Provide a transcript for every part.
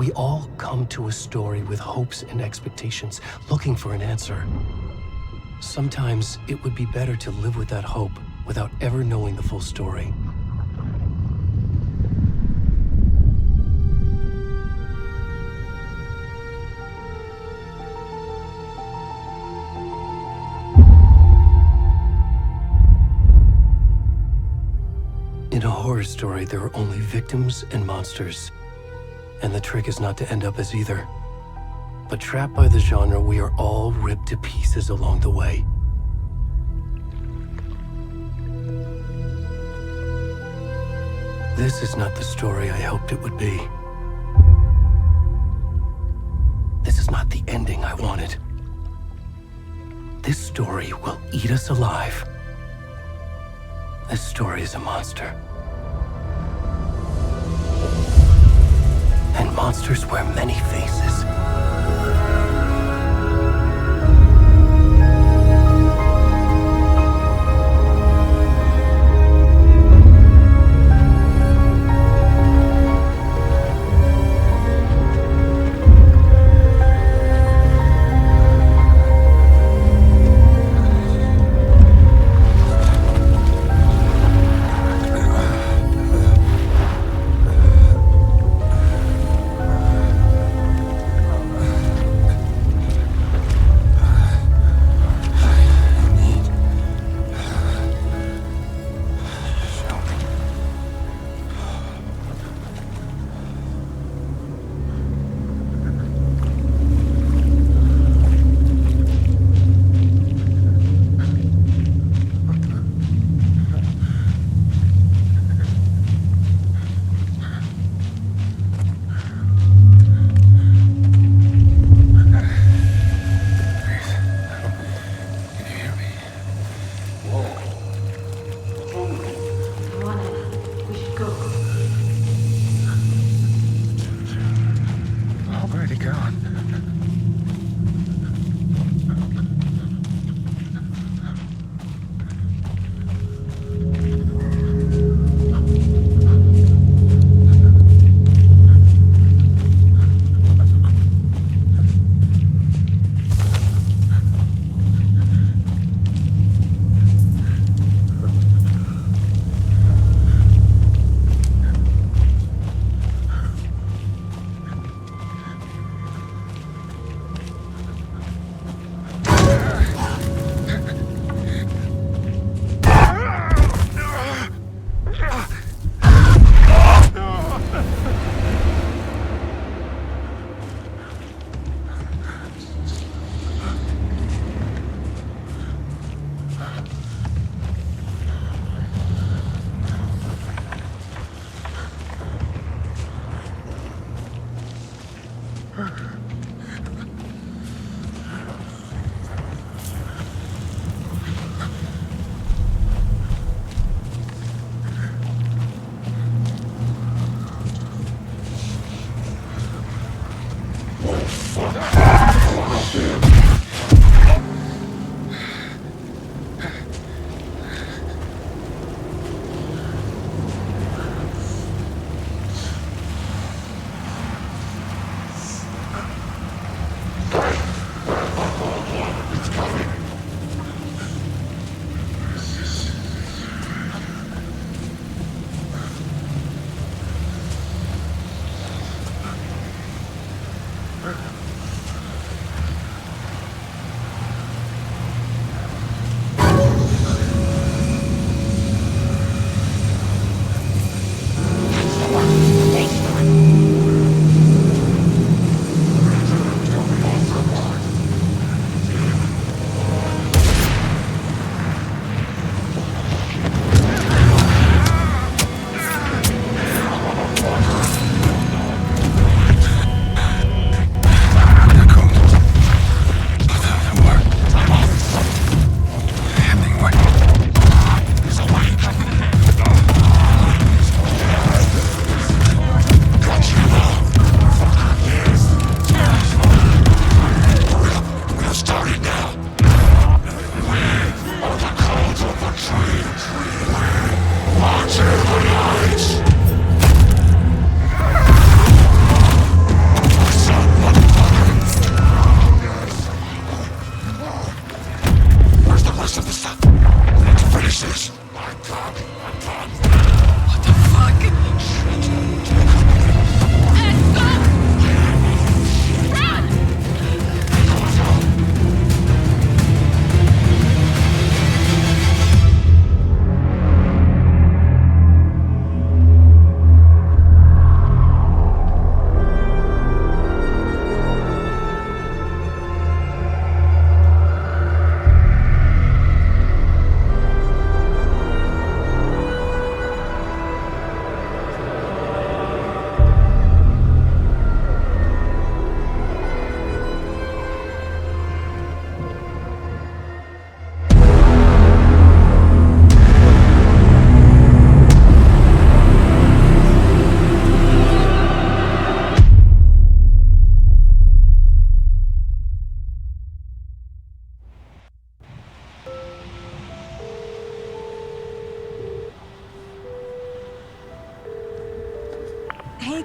We all come to a story with hopes and expectations, looking for an answer. Sometimes it would be better to live with that hope without ever knowing the full story. In a horror story, there are only victims and monsters. And the trick is not to end up as either. But trapped by the genre, we are all ripped to pieces along the way. This is not the story I hoped it would be. This is not the ending I wanted. This story will eat us alive. This story is a monster. And monsters wear many faces.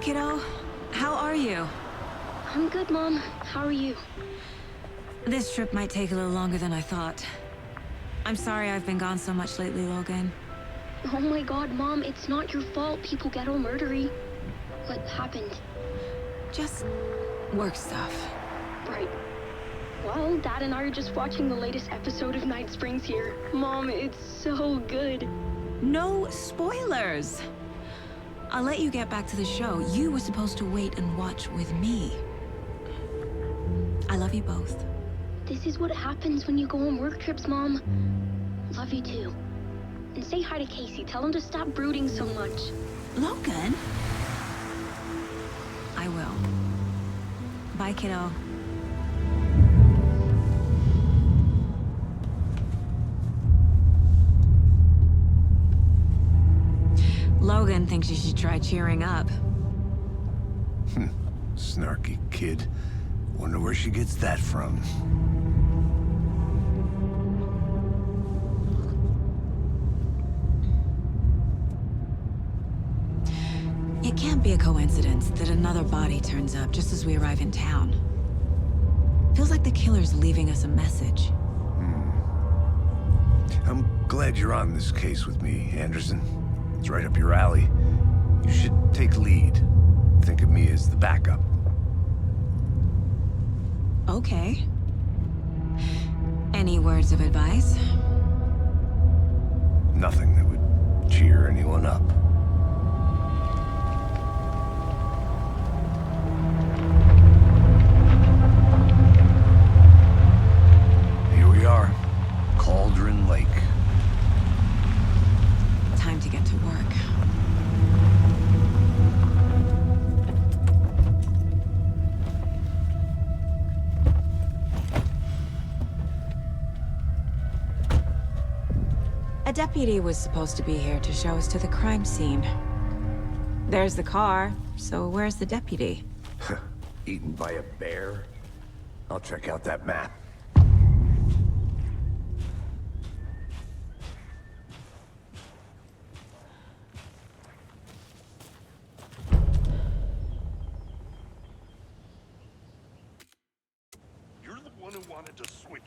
kiddo. How are you? I'm good, Mom. How are you? This trip might take a little longer than I thought. I'm sorry I've been gone so much lately, Logan. Oh my god, Mom, it's not your fault people get all murdery. What happened? Just work stuff. Right. Well, Dad and I are just watching the latest episode of Night Springs here. Mom, it's so good. No spoilers! I'll let you get back to the show. You were supposed to wait and watch with me. I love you both. This is what happens when you go on work trips, Mom. Love you too. And say hi to Casey. Tell him to stop brooding so much. Logan? I will. Bye, kiddo. Logan thinks you should try cheering up. Snarky kid. Wonder where she gets that from. It can't be a coincidence that another body turns up just as we arrive in town. Feels like the killer's leaving us a message. I'm glad you're on this case with me, Anderson. It's right up your alley. You should take lead. Think of me as the backup. Okay. Any words of advice? Nothing that would cheer anyone up. Here we are. Cauldron Lake. Time to get to work. A deputy was supposed to be here to show us to the crime scene. There's the car, so where's the deputy? Eaten by a bear? I'll check out that map.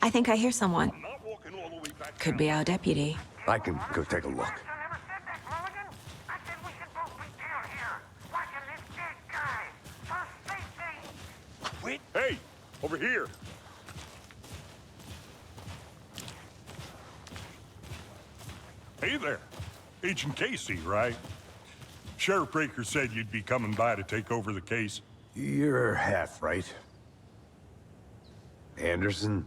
I think I hear someone. Could be our deputy. I can go take a look. Wait! Hey! Over here! Hey there! Agent Casey, right? Sheriff Breaker said you'd be coming by to take over the case. You're half right. Anderson?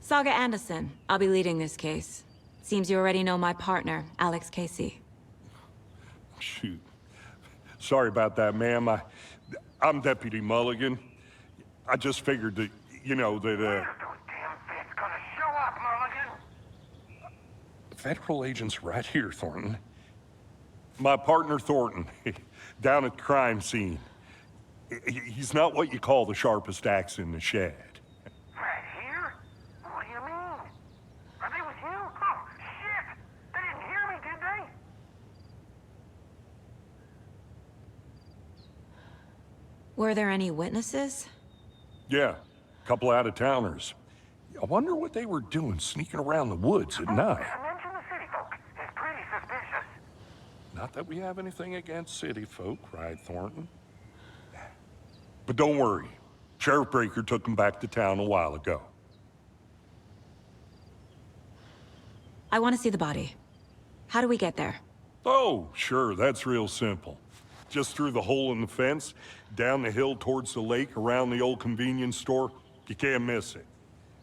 Saga Anderson. I'll be leading this case. Seems you already know my partner, Alex Casey. Shoot. Sorry about that, ma'am. I'm Deputy Mulligan. I just figured that, you know, that, Those damn feds gonna show up, Mulligan. federal agent's right here, Thornton. My partner, Thornton, down at the crime scene. He's not what you call the sharpest axe in the shed. Right here? What do you mean? Are they with you? Oh, shit! They didn't hear me, did they? Were there any witnesses? Yeah, a couple out-of-towners. I wonder what they were doing sneaking around the woods at night. Mention the city folk. It's pretty suspicious. Not that we have anything against city folk, right, Thornton? But don't worry. Sheriff Breaker took them back to town a while ago. I want to see the body. How do we get there? Oh, sure, that's real simple. Just through the hole in the fence, down the hill towards the lake, around the old convenience store. You can't miss it.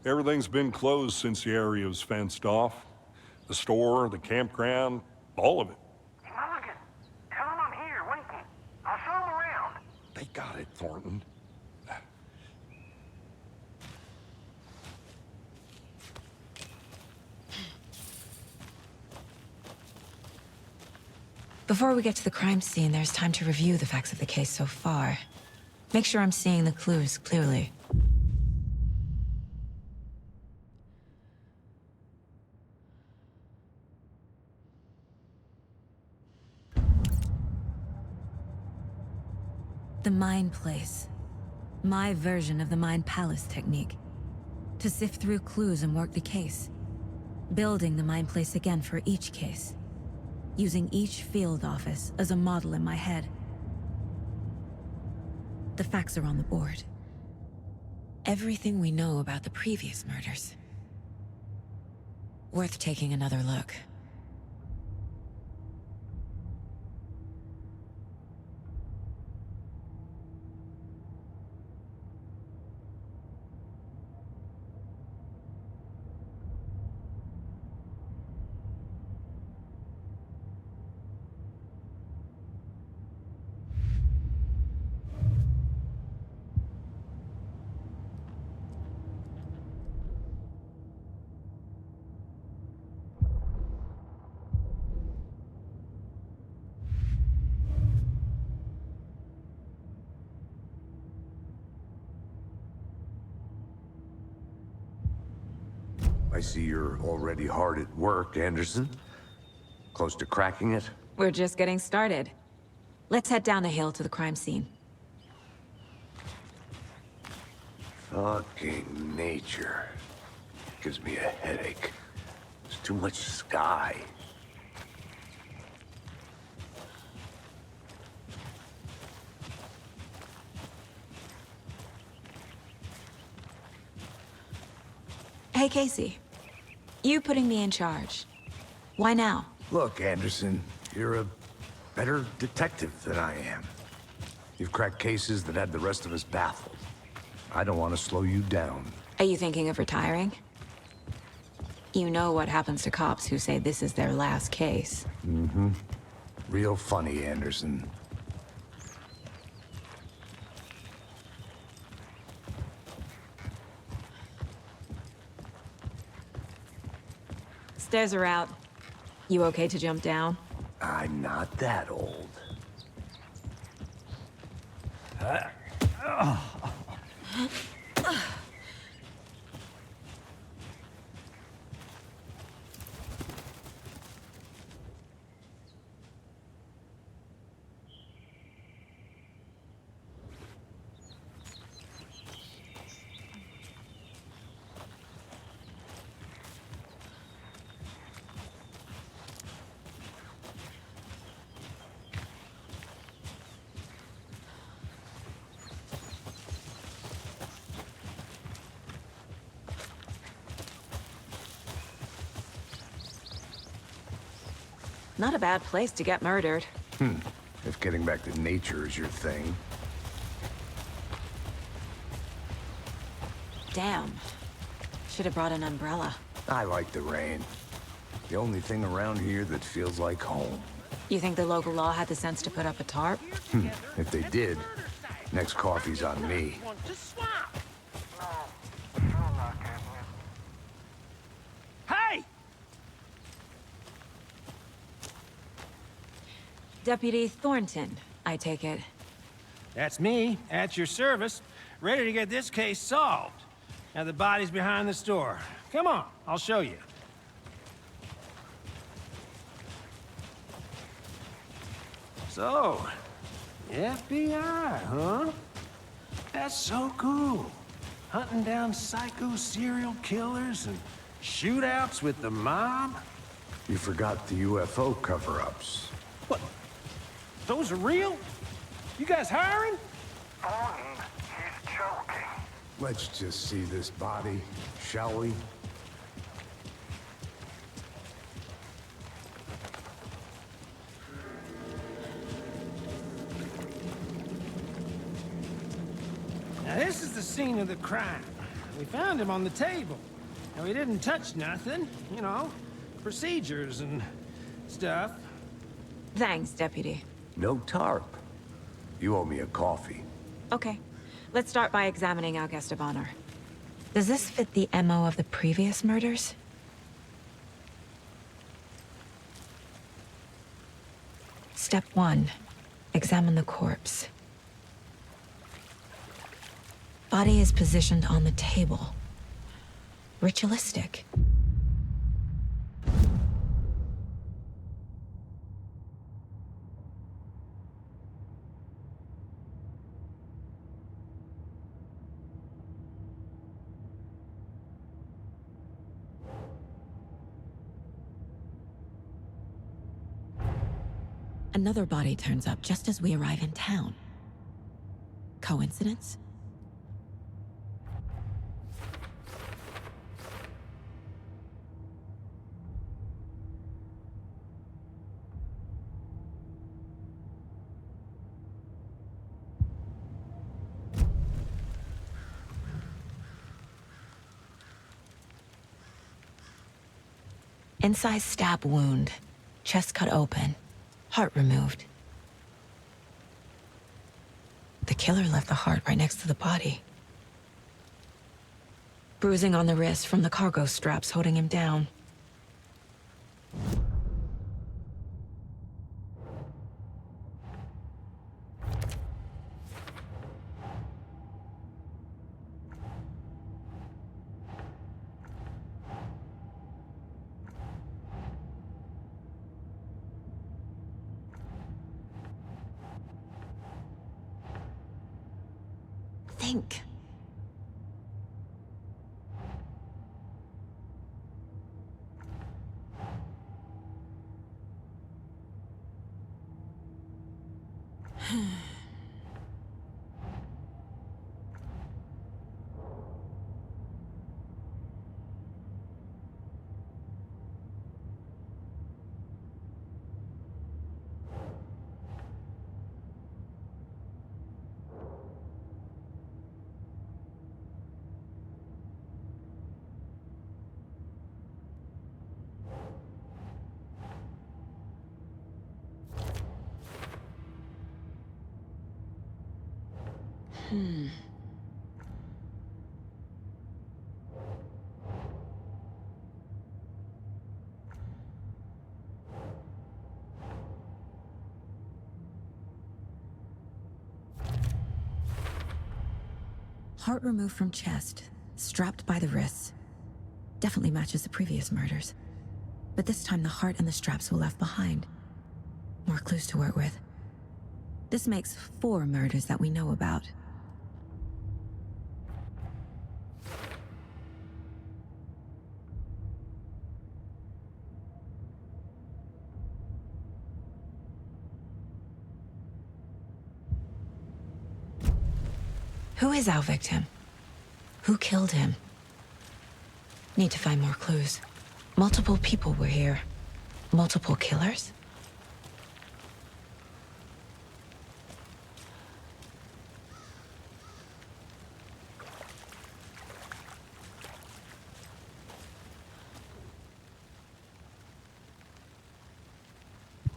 Everything's been closed since the area was fenced off. The store, the campground, all of it. Hey, Mulligan, tell them I'm here, waiting. I'll show them around. They got it, Thornton. Before we get to the crime scene, there's time to review the facts of the case so far. Make sure I'm seeing the clues clearly. The mind place. My version of the mind palace technique. To sift through clues and work the case. Building the mind place again for each case. Using each field office as a model in my head. The facts are on the board. Everything we know about the previous murders. Worth taking another look. I see you're already hard at work, Anderson. Close to cracking it? We're just getting started. Let's head down the hill to the crime scene. Fucking nature. Gives me a headache. There's too much sky. Hey, Casey. You putting me in charge. Why now? Look, Anderson, you're a better detective than I am. You've cracked cases that had the rest of us baffled. I don't want to slow you down. Are you thinking of retiring? You know what happens to cops who say this is their last case. Mm-hmm. Real funny, Anderson. Stairs are out. You okay to jump down? I'm not that old. Not a bad place to get murdered. If getting back to nature is your thing. Damn. Should have brought an umbrella. I like the rain. The only thing around here that feels like home. You think the local law had the sense to put up a tarp? If they did, next coffee's on me. Want to swap? No, I'm not getting it. Hey! Deputy Thornton, I take it. That's me, at your service, ready to get this case solved. Now the body's behind the store. Come on, I'll show you. So, FBI, huh? That's so cool. Hunting down psycho serial killers and shootouts with the mob. You forgot the UFO cover-ups. What? Those are real? You guys hiring? Thornton, he's joking. Let's just see this body, shall we? Now this is the scene of the crime. We found him on the table. And we didn't touch nothing, you know, procedures and stuff. Thanks, Deputy. No tarp. You owe me a coffee. Okay. Let's start by examining our guest of honor. Does this fit the MO of the previous murders? Step 1. Examine the corpse. Body is positioned on the table. Ritualistic. Another body turns up just as we arrive in town. Coincidence? Incised stab wound, chest cut open, heart removed. The killer left the heart right next to the body. Bruising on the wrist from the cargo straps holding him down. Think. Heart removed from chest, strapped by the wrists. Definitely matches the previous murders. But this time the heart and the straps were left behind. More clues to work with. This makes 4 murders that we know about. Who is our victim? Who killed him? Need to find more clues. Multiple people were here. Multiple killers?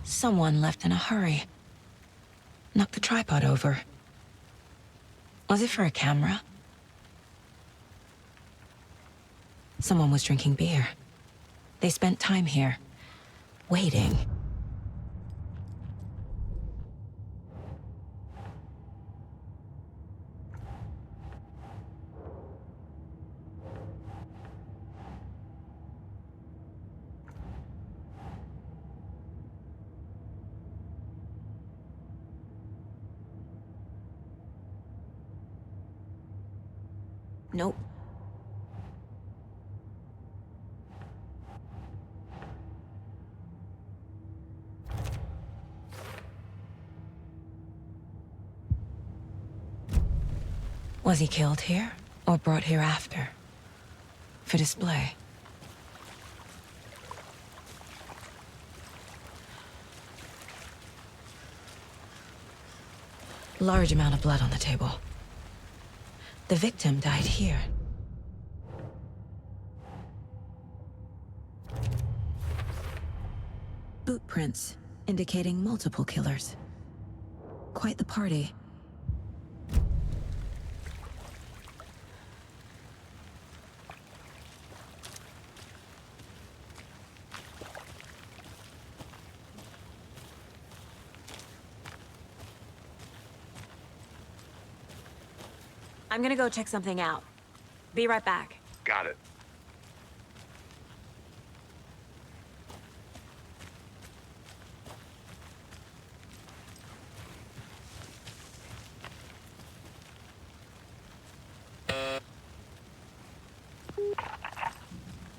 Someone left in a hurry. Knocked the tripod over. Was it for a camera? Someone was drinking beer. They spent time here, waiting. Nope. Was he killed here, or brought here after? For display? Large amount of blood on the table. The victim died here. Boot prints, indicating multiple killers. Quite the party. I'm gonna go check something out. Be right back. Got it.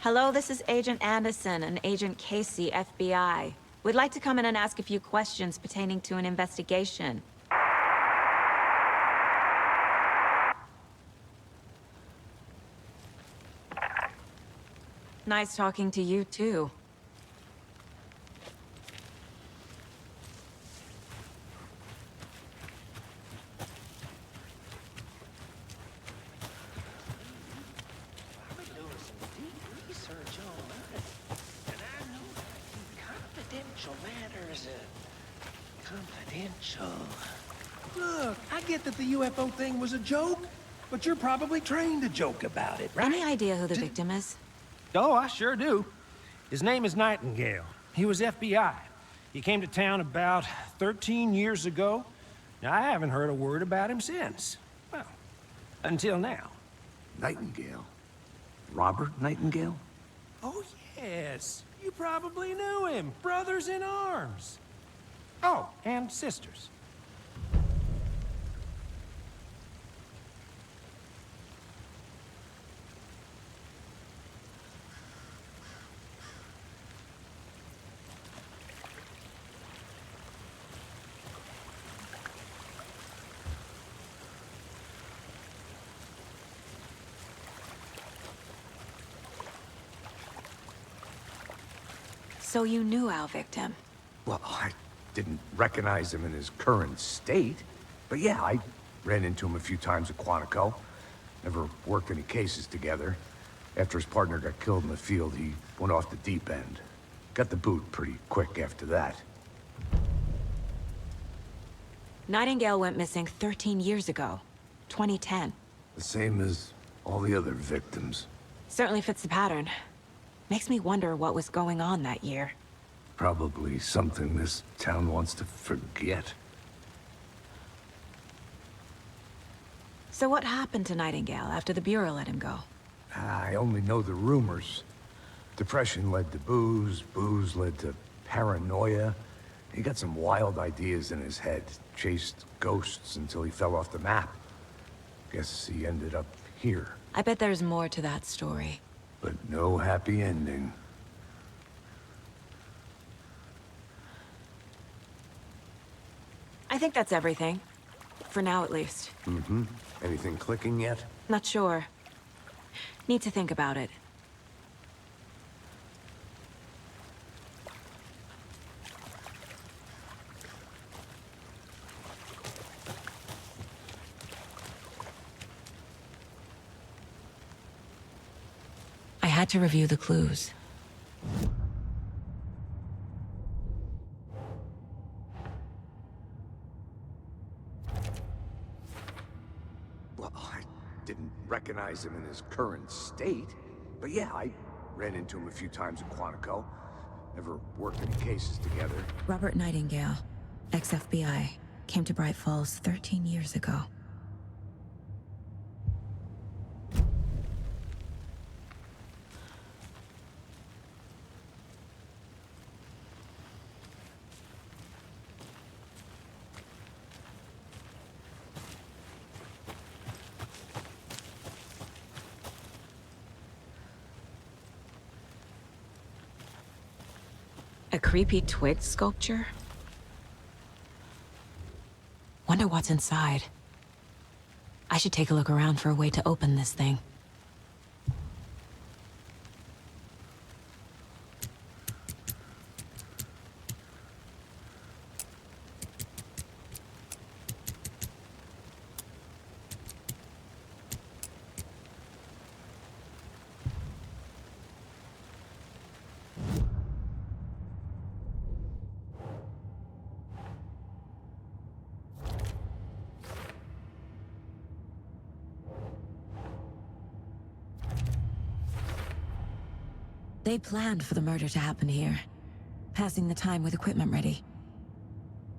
Hello, this is Agent Anderson and Agent Casey, FBI. We'd like to come in and ask a few questions pertaining to an investigation. Nice talking to you, too. Research on that. And I know confidential matters, confidential. Look, I get that the UFO thing was a joke, but you're probably trained to joke about it, right? Any idea who the victim is? Oh, I sure do. His name is Nightingale. He was FBI. He came to town about 13 years ago. Now, I haven't heard a word about him since. Well, until now. Nightingale? Robert Nightingale? Oh, yes. You probably knew him. Brothers in arms. Oh, and sisters. So you knew our victim? Well, I didn't recognize him in his current state. But yeah, I ran into him a few times at Quantico. Never worked any cases together. After his partner got killed in the field, he went off the deep end. Got the boot pretty quick after that. Nightingale went missing 13 years ago. 2010. The same as all the other victims. Certainly fits the pattern. Makes me wonder what was going on that year. Probably something this town wants to forget. So what happened to Nightingale after the Bureau let him go? I only know the rumors. Depression led to booze, booze led to paranoia. He got some wild ideas in his head, chased ghosts until he fell off the map. Guess he ended up here. I bet there's more to that story. But no happy ending. I think that's everything. For now, at least. Mm-hmm. Anything clicking yet? Not sure. Need to think about it. I had to review the clues. Well, I didn't recognize him in his current state. But yeah, I ran into him a few times at Quantico. Never worked any cases together. Robert Nightingale, ex-FBI, came to Bright Falls 13 years ago. A creepy twig sculpture? Wonder what's inside. I should take a look around for a way to open this thing. They planned for the murder to happen here, passing the time with equipment ready.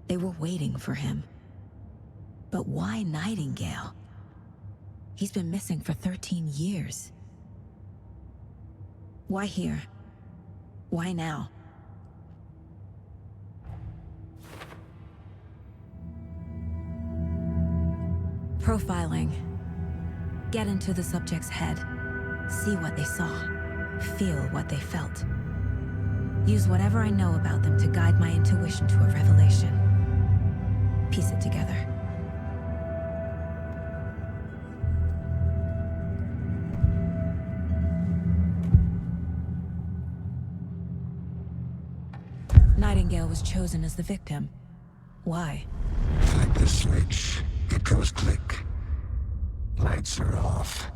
They were waiting for him. But why Nightingale? He's been missing for 13 years. Why here? Why now? Profiling. Get into the subject's head. See what they saw. Feel what they felt. Use whatever I know about them to guide my intuition to a revelation. Piece it together. Nightingale was chosen as the victim. Why? Flip the switch, it goes click. Lights are off.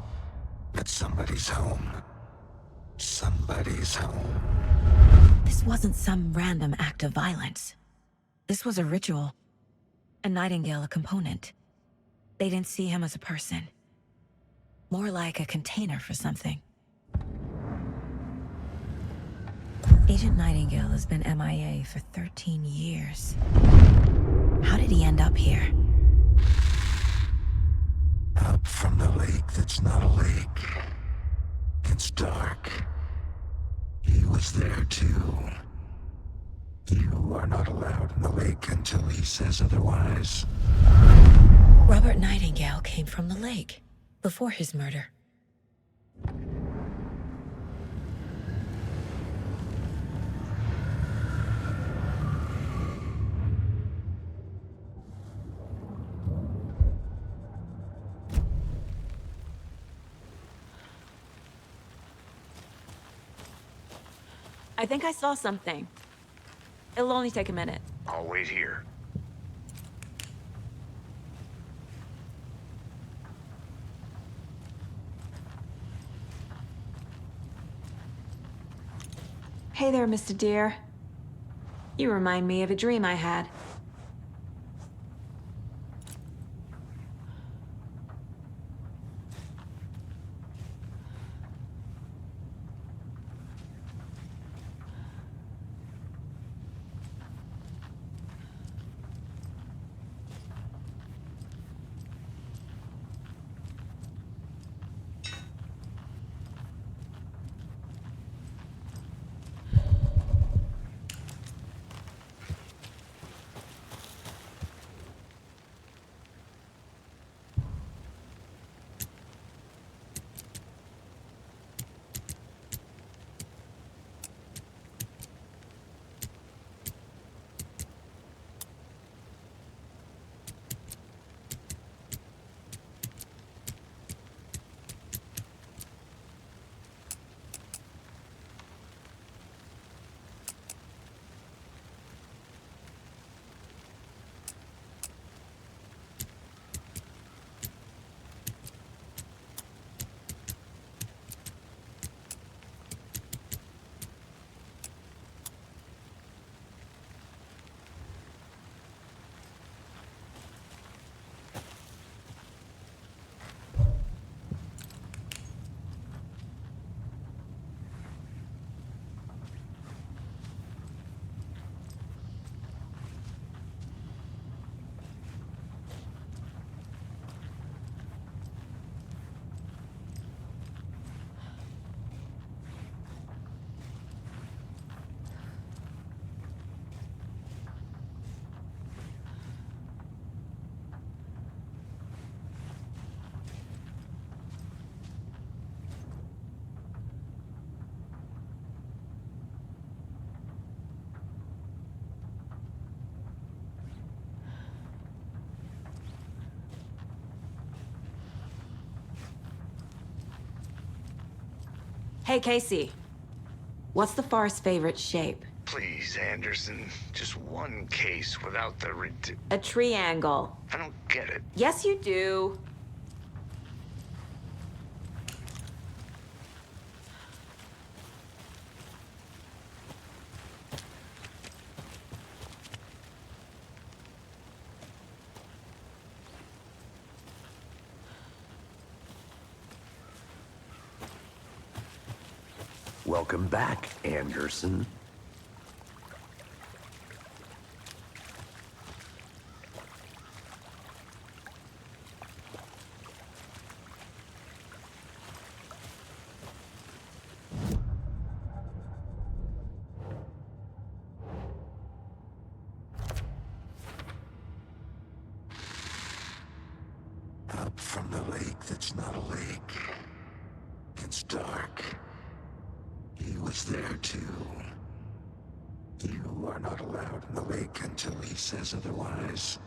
But somebody's home. Somebody's home. This wasn't some random act of violence. This was a ritual. And Nightingale a component. They didn't see him as a person. More like a container for something. Agent Nightingale has been MIA for 13 years. How did he end up here? Up from the lake that's not a lake. It's dark. He was there too. You are not allowed in the lake until he says otherwise. Robert Nightingale came from the lake, before his murder. I think I saw something. It'll only take a minute. I'll wait here. Hey there, Mr. Deer. You remind me of a dream I had. Hey, Casey. What's the far's favorite shape? Please, Anderson. Just one case without the A triangle. I don't get it. Yes, you do. Welcome back, Anderson. Up from the lake that's not a lake. It's dark. He was there too. You are not allowed in the lake until he says otherwise.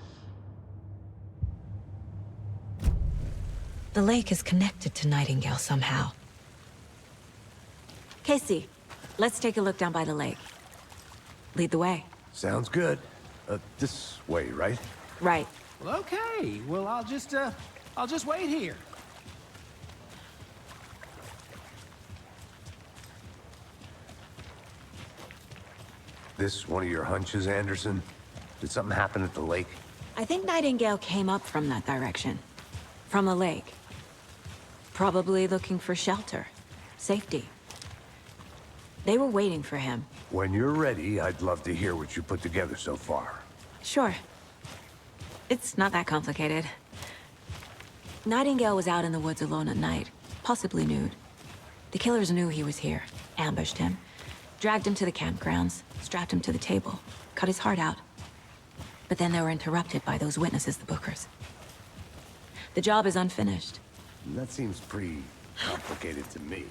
The lake is connected to Nightingale somehow. Casey, let's take a look down by the lake. Lead the way. Sounds good. This way, right? Right. Well, okay. Well, I'll just wait here. This one of your hunches, Anderson? Did something happen at the lake? I think Nightingale came up from that direction. From the lake. Probably looking for shelter. Safety. They were waiting for him. When you're ready, I'd love to hear what you put together so far. Sure. It's not that complicated. Nightingale was out in the woods alone at night, possibly nude. The killers knew he was here, ambushed him, dragged him to the campgrounds, strapped him to the table, cut his heart out. But then they were interrupted by those witnesses, the Bookers. The job is unfinished. That seems pretty complicated to me.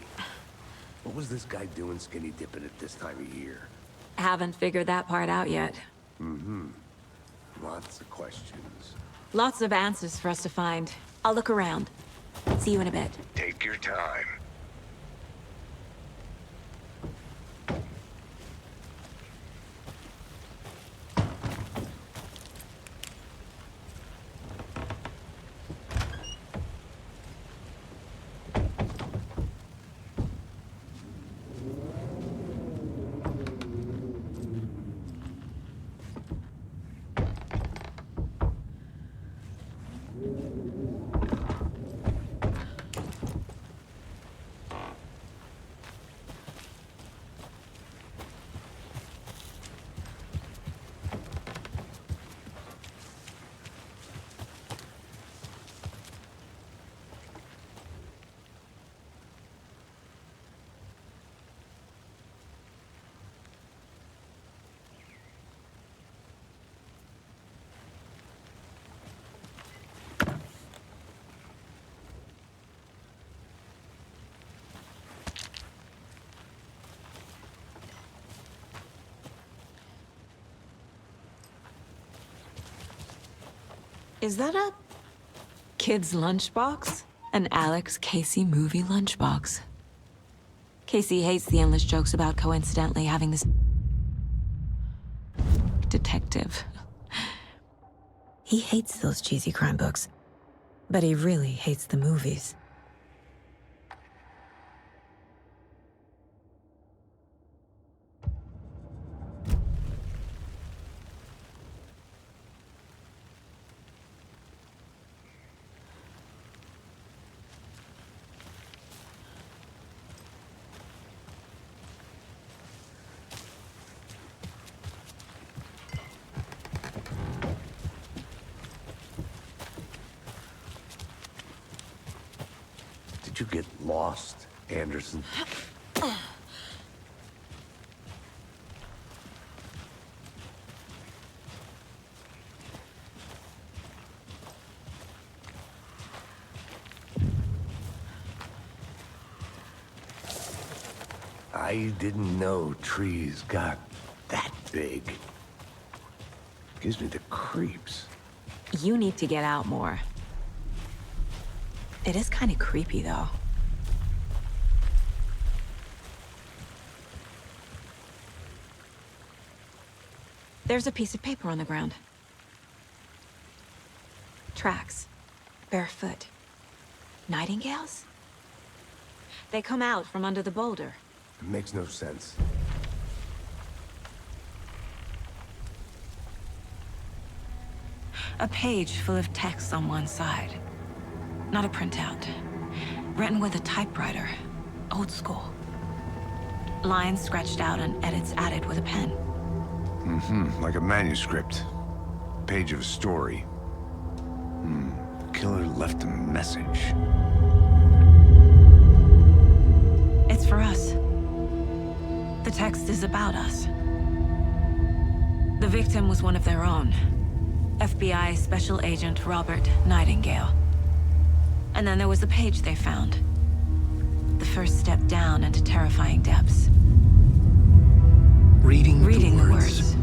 What was this guy doing skinny dipping at this time of year? Haven't figured that part out yet. Lots of questions. Lots of answers for us to find. I'll look around. See you in a bit. Take your time. Is that a kid's lunchbox? An Alex Casey movie lunchbox. Casey hates the endless jokes about coincidentally having this detective. He hates those cheesy crime books, but he really hates the movies. Did you get lost, Anderson? I didn't know trees got that big. Gives me the creeps. You need to get out more. It is kind of creepy, though. There's a piece of paper on the ground. Tracks. Barefoot. Nightingales? They come out from under the boulder. It makes no sense. A page full of text on one side. Not a printout. Written with a typewriter. Old school. Lines scratched out and edits added with a pen. Like a manuscript. Page of a story. Killer left a message. It's for us. The text is about us. The victim was one of their own. FBI Special Agent Robert Nightingale. And then there was the page they found. The first step down into terrifying depths. reading the words.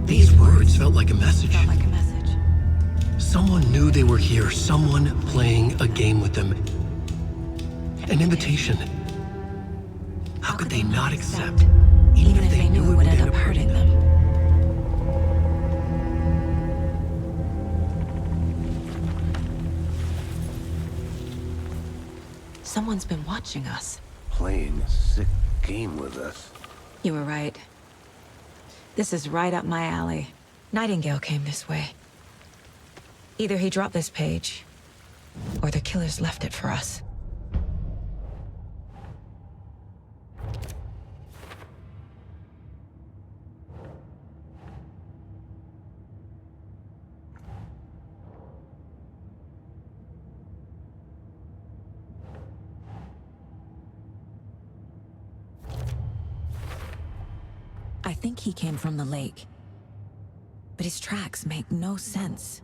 These words felt like a message. Felt like a message. Someone knew they were here, someone playing a game with them. An invitation. How could they not accept, even if they knew it would end up hurting them? Someone's been watching us. Playing a sick game with us. You were right. This is right up my alley. Nightingale came this way. Either he dropped this page, or the killers left it for us. I think he came from the lake. But his tracks make no sense.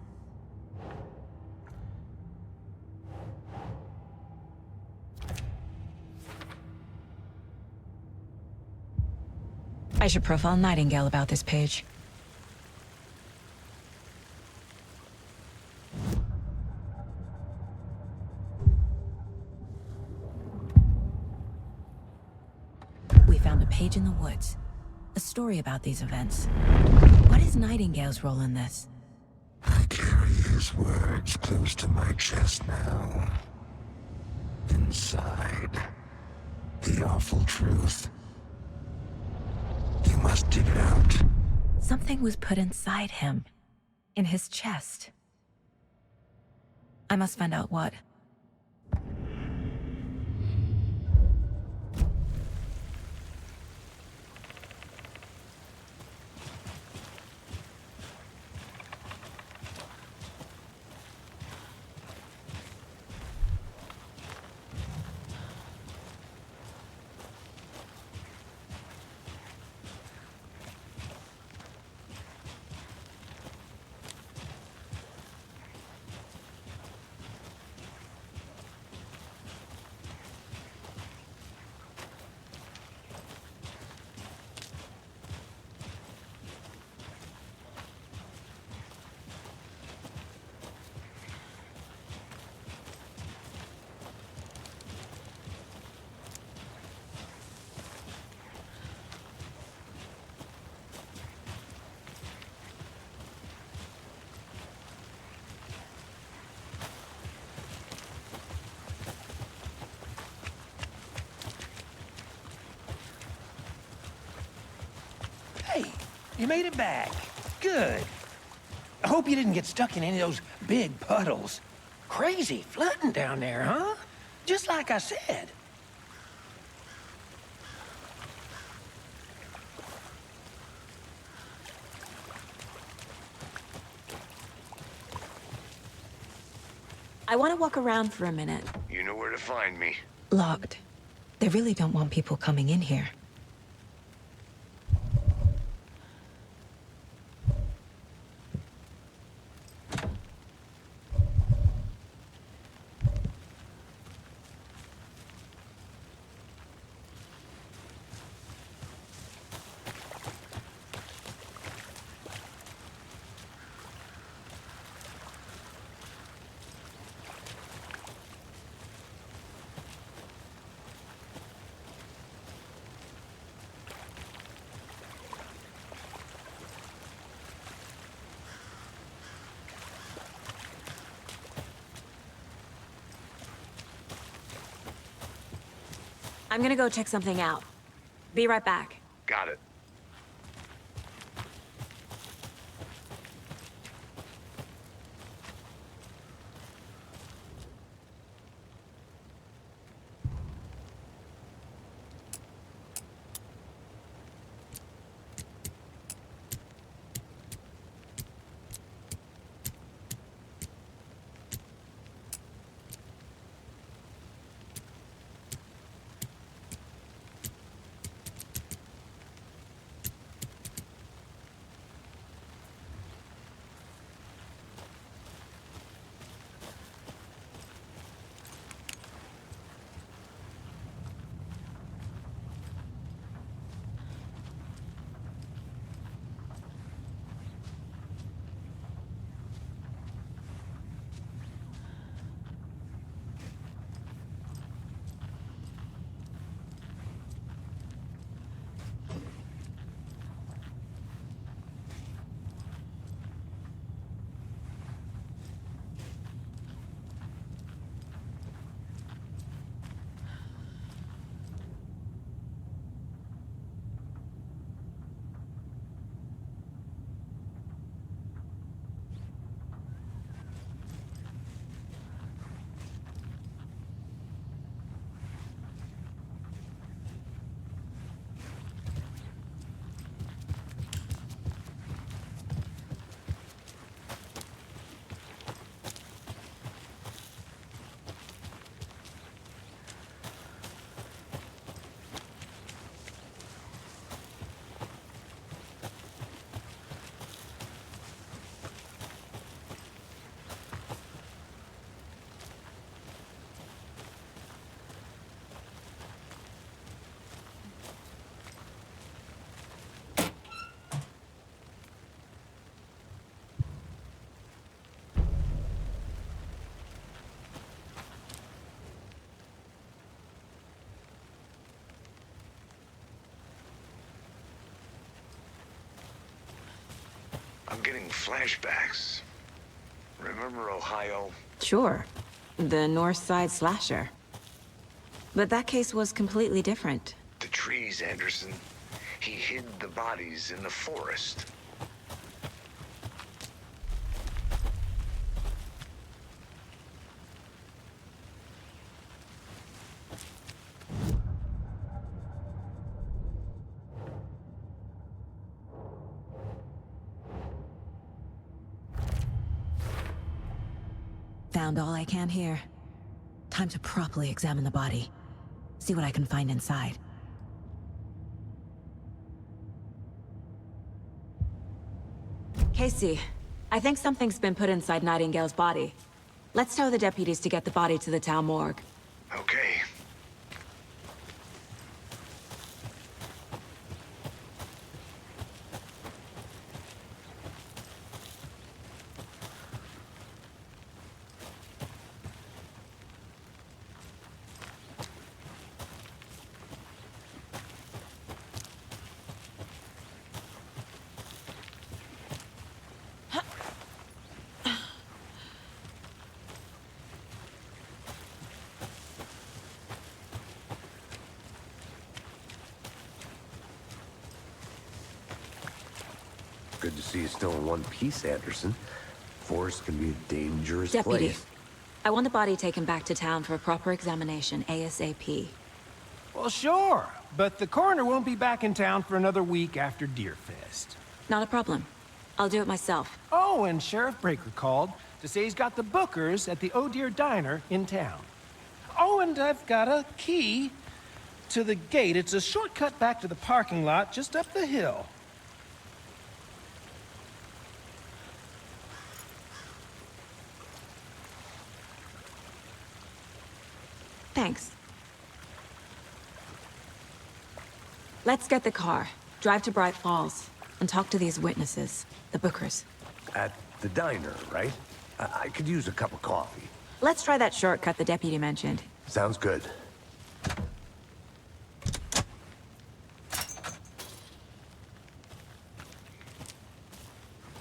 I should profile Nightingale about this page. We found a page in the woods. A story about these events. What is Nightingale's role in this? I carry his words close to my chest now. Inside, the awful truth. You must dig it out. Something was put inside him. In his chest. I must find out what. Hey, you made it back. Good. I hope you didn't get stuck in any of those big puddles. Crazy flooding down there, huh? Just like I said. I want to walk around for a minute. You know where to find me. Locked. They really don't want people coming in here. I'm gonna go check something out. Be right back. Got it. Having flashbacks. Remember Ohio? Sure. The North Side slasher. But that case was completely different. The trees, Anderson. He hid the bodies in the forest. Found all I can here. Time to properly examine the body. See what I can find inside. Casey, I think something's been put inside Nightingale's body. Let's tell the deputies to get the body to the town morgue. Okay. Good to see you still in one piece, Anderson. Forest can be a dangerous Deputy, place. I want the body taken back to town for a proper examination, ASAP. Well, sure, but the coroner won't be back in town for another week after Deerfest. Not a problem. I'll do it myself. Oh, and Sheriff Breaker called to say he's got the bookers at the Oh Dear Diner in town. Oh, and I've got a key to the gate. It's a shortcut back to the parking lot just up the hill. Thanks. Let's get the car, drive to Bright Falls, and talk to these witnesses, the bookers. At the diner, right? I could use a cup of coffee. Let's try that shortcut the deputy mentioned. Sounds good.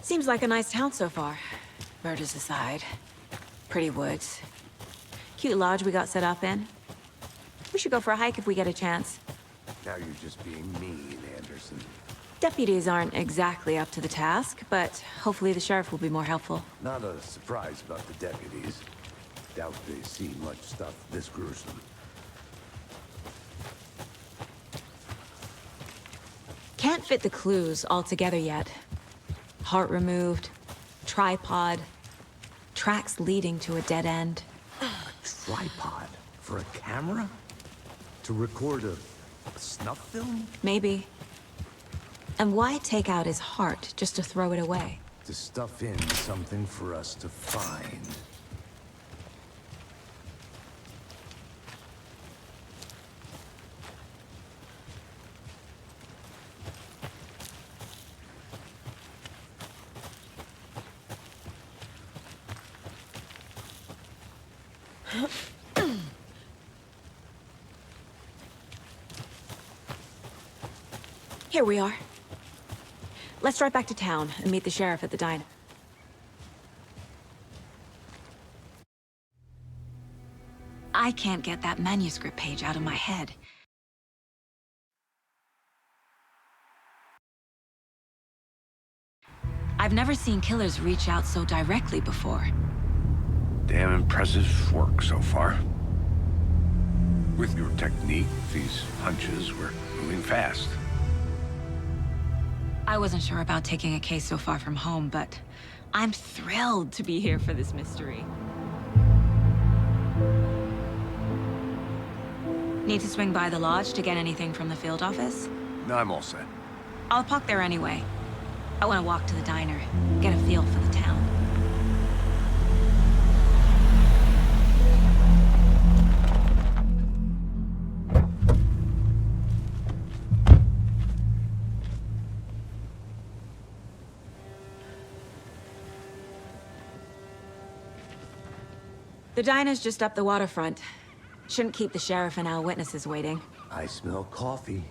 Seems like a nice town so far. Murders aside. Pretty woods. Cute lodge we got set up in. We should go for a hike if we get a chance. Now you're just being mean, Anderson. Deputies aren't exactly up to the task, but hopefully the sheriff will be more helpful. Not a surprise about the deputies. Doubt they see much stuff this gruesome. Can't fit the clues all together yet. Heart removed, tripod, tracks leading to a dead end. Tripod? For a camera? To record a snuff film? Maybe. And why take out his heart just to throw it away? To stuff in something for us to find. Here we are. Let's drive back to town and meet the sheriff at the diner. I can't get that manuscript page out of my head. I've never seen killers reach out so directly before. Damn impressive work so far. With your technique, these hunches were moving fast. I wasn't sure about taking a case so far from home, but I'm thrilled to be here for this mystery. Need to swing by the lodge to get anything from the field office? No, I'm all set. I'll park there anyway. I want to walk to the diner, get a feel for the town. The diner's just up the waterfront. Shouldn't keep the sheriff and our witnesses waiting. I smell coffee.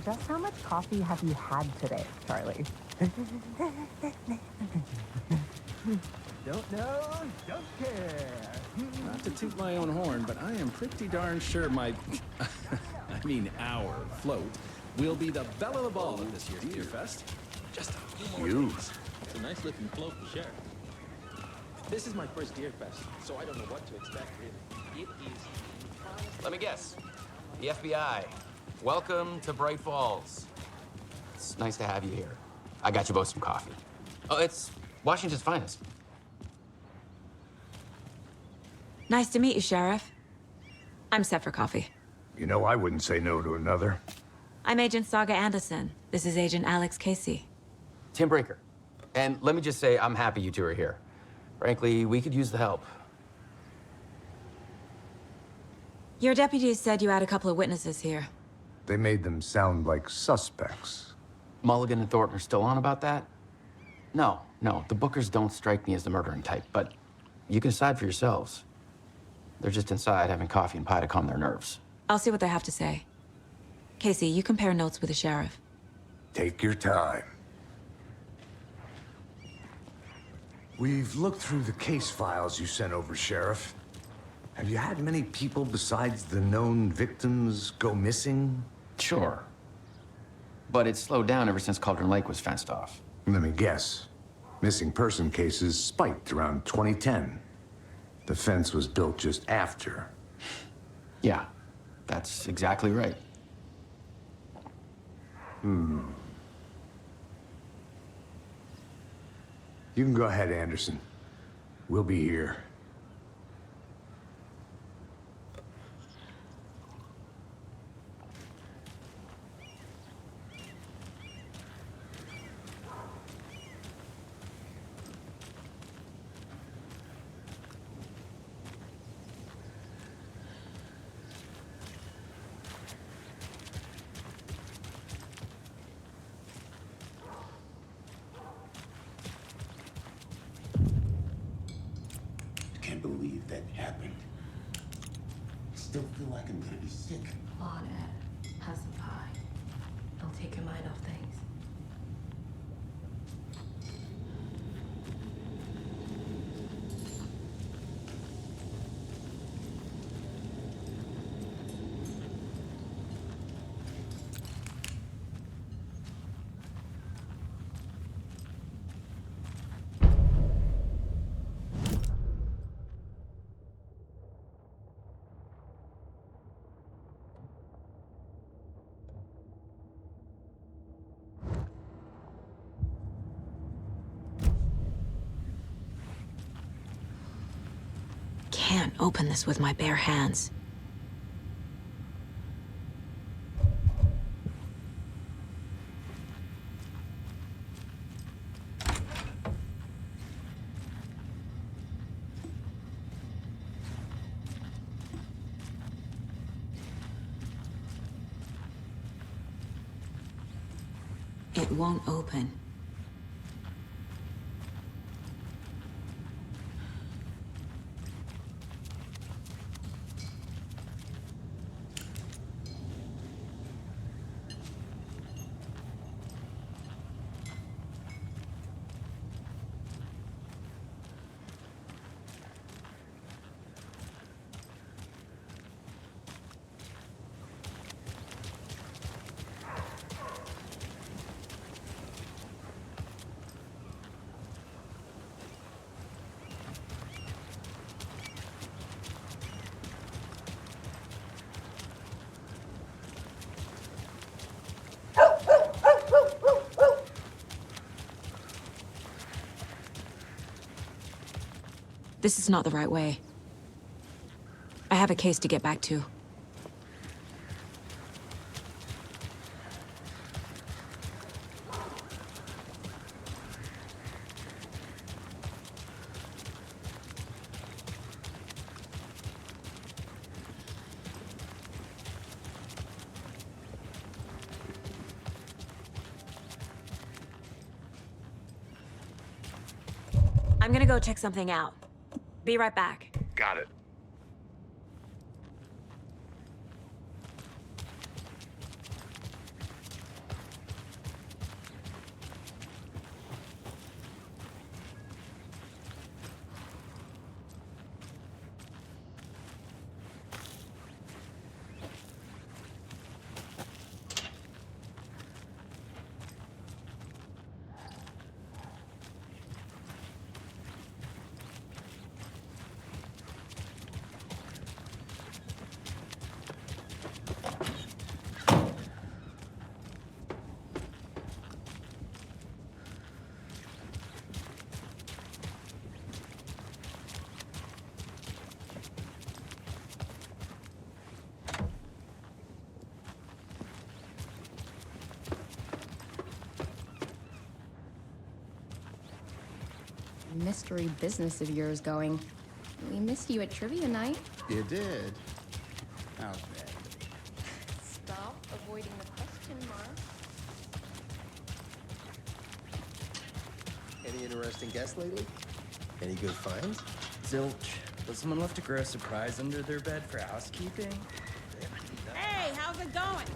Just how much coffee have you had today, Charlie? Don't know, don't care. Not to toot my own horn, but I am pretty darn sure my, I mean our float, will be the belle of the ball at this year's Deer Fest. Just a few more days. It's a nice looking float for sure. This is my first Deer Fest, so I don't know what to expect really. It is... Let me guess. The FBI. Welcome to Bright Falls. It's nice to have you here. I got you both some coffee. Oh, it's Washington's finest. Nice to meet you, Sheriff. I'm set for coffee. You know, I wouldn't say no to another. I'm Agent Saga Anderson. This is Agent Alex Casey. Tim Breaker. And let me just say, I'm happy you two are here. Frankly, we could use the help. Your deputies said you had a couple of witnesses here. They made them sound like suspects. Mulligan and Thornton are still on about that? No, the Bookers don't strike me as the murdering type, but you can decide for yourselves. They're just inside having coffee and pie to calm their nerves. I'll see what they have to say. Casey, you compare notes with the sheriff. Take your time. We've looked through the case files you sent over, Sheriff. Have you had many people besides the known victims go missing? Sure. But it's slowed down ever since Cauldron Lake was fenced off. Let me guess. Missing person cases spiked around 2010. The fence was built just after. Yeah, that's exactly right. You can go ahead, Anderson. We'll be here. Believe that happened. I still feel like I'm gonna be sick. Claude, have some pie. It'll take your mind off things. Can't open this with my bare hands. It won't open. This is not the right way. I have a case to get back to. I'm gonna go check something out. Be right back. Got it. mystery business of yours going. We missed you at trivia night. You did? How bad? Stop avoiding the question, Mara. Any interesting guests lately? Any good finds? Zilch. But someone left a gross surprise under their bed for housekeeping? Hey, how's it going?